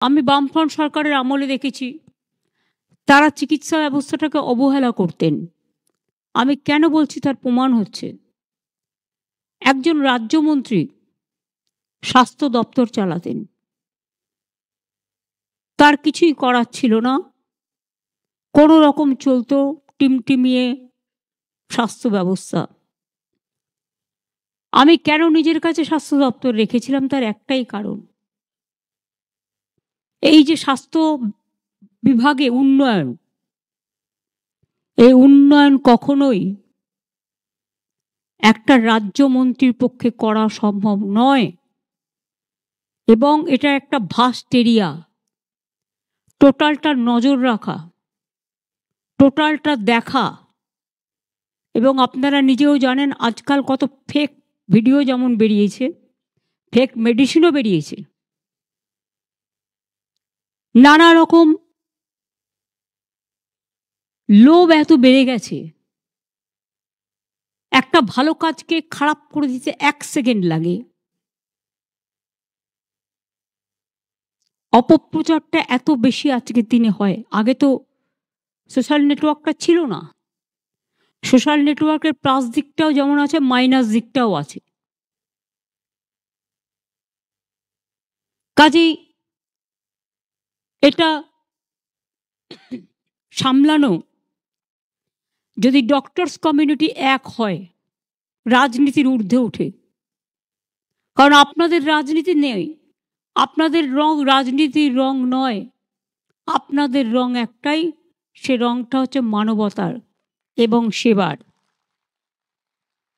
আমি বামফ্রন্ট সরকারের আমলে দেখেছি তারা চিকিৎসা ব্যবস্থাটাকে অবহেলা করতেন। আমি কেন বলছি তার প্রমাণ হচ্ছে একজন রাজ্যমন্ত্রী স্বাস্থ্য দপ্তর চালাতেন, তার কিছুই করার ছিল না, কোনো রকম চলতো টিমটিমিয়ে স্বাস্থ্য ব্যবস্থা। আমি কেন নিজের কাছে স্বাস্থ্য দপ্তর রেখেছিলাম তার একটাই কারণ, এই যে স্বাস্থ্য বিভাগে উন্নয়ন, এই উন্নয়ন কখনোই একটা রাজ্যমন্ত্রীর পক্ষে করা সম্ভব নয় এবং এটা একটা ভাস্ট এরিয়া। টোটালটা নজর রাখা, টোটালটা দেখা, এবং আপনারা নিজেও জানেন আজকাল কত ফেক ভিডিও যেমন বেরিয়েছে, ফেক মেডিসিনও বেরিয়েছে, নানা রকম লোভ এত বেড়ে গেছে, একটা ভালো কাজকে খারাপ করে দিতে 1 সেকেন্ড লাগে। অপপ্রচারটা এত বেশি আজকের দিনে হয়। আগে তো সোশ্যাল নেটওয়ার্কটা ছিল না। সোশ্যাল নেটওয়ার্কের প্লাস দিকটাও যেমন আছে, মাইনাস দিকটাও আছে। কাজেই এটা সামলানো, যদি ডক্টরস কমিউনিটি এক হয়, রাজনীতির ঊর্ধ্বে ওঠে। কারণ আপনাদের রাজনীতি নেই, আপনাদের রং রাজনীতির রং নয়, আপনাদের রং একটাই, সে রংটা হচ্ছে মানবতার এবং সেবার।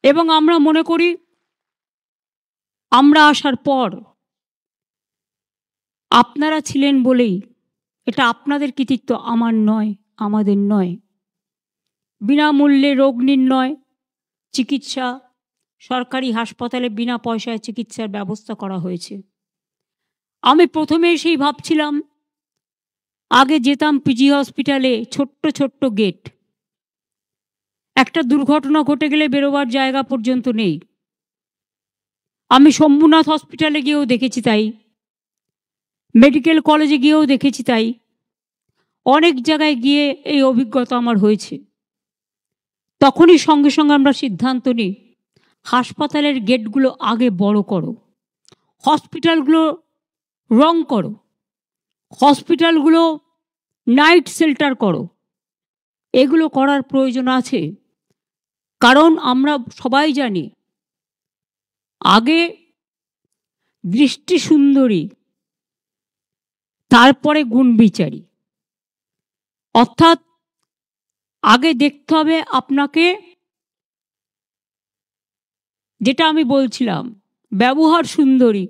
এবং আমরা মনে করি আমরা আসার পর আপনারা ছিলেন বলেই, এটা আপনাদের কৃতিত্ব, আমার নয়, আমাদের নয়। বিনামূল্যে রোগ নির্ণয়, চিকিৎসা, সরকারি হাসপাতালে বিনা পয়সায় চিকিৎসার ব্যবস্থা করা হয়েছে। আমি প্রথমে সেই ভাবছিলাম, আগে যেতাম পিজি হসপিটালে, ছোট্ট ছোট্ট গেট, একটা দুর্ঘটনা ঘটে গেলে বেরোবার জায়গা পর্যন্ত নেই। আমি শম্ভুনাথ হসপিটালে গিয়েও দেখেছি তাই, মেডিকেল কলেজে গিয়েও দেখেছি তাই, অনেক জায়গায় গিয়ে এই অভিজ্ঞতা আমার হয়েছে। তখনই সঙ্গে সঙ্গে আমরা সিদ্ধান্ত নিই, হাসপাতালের গেটগুলো আগে বড় করো, হসপিটালগুলো রং করো, হসপিটালগুলো নাইট শেল্টার করো। এগুলো করার প্রয়োজন আছে, কারণ আমরা সবাই জানি আগে দৃষ্টি সুন্দরী, তারপরে গুণ বিচারী। অর্থাৎ আগে দেখতে হবে আপনাকে, যেটা আমি বলছিলাম, ব্যবহার সুন্দরী,